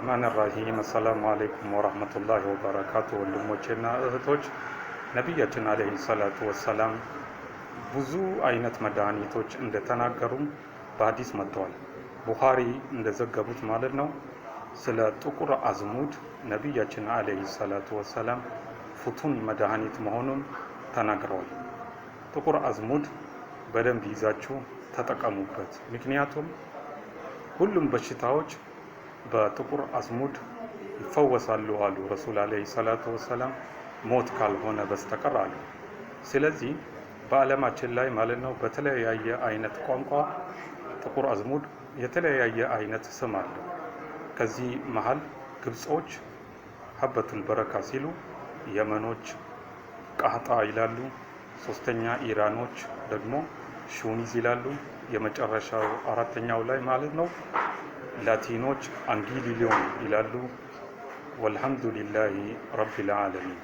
الرحمن الرحيم السلام عليكم ورحمة الله وبركاته ወንድሞቼና እህቶች ነብያችን አለይሂ ሰላቱ ወሰላም ብዙ አይነት መድኃኒቶች እንደተናገሩም በሐዲስ መጥተዋል። ቡኻሪ እንደዘገቡት ማለት ነው። ስለ ጥቁር አዝሙድ ነብያችን አለይሂ ሰላቱ ወሰላም ፍቱን መድኃኒት መሆኑን ተናግረዋል። ጥቁር አዝሙድ በደንብ ይዛችሁ ተጠቀሙበት። ምክንያቱም ሁሉም በሽታዎች በጥቁር አዝሙድ ይፈወሳሉ አሉ ረሱል አለይሂ ሰላቱ ወሰላም፣ ሞት ካልሆነ በስተቀር አሉ። ስለዚህ በዓለማችን ላይ ማለት ነው በተለያየ አይነት ቋንቋ ጥቁር አዝሙድ የተለያየ አይነት ስም አለው። ከዚህ መሃል ግብጾች ሀበቱል በረካ ሲሉ፣ የመኖች ቃህጣ ይላሉ፣ ሶስተኛ ኢራኖች ደግሞ ሹኒዝ ይላሉ፣ የመጨረሻው አራተኛው ላይ ማለት ነው ላቲኖች አንጊሊሊዮን ይላሉ። ወልሐምዱሊላሂ ረቢል ዓለሚን።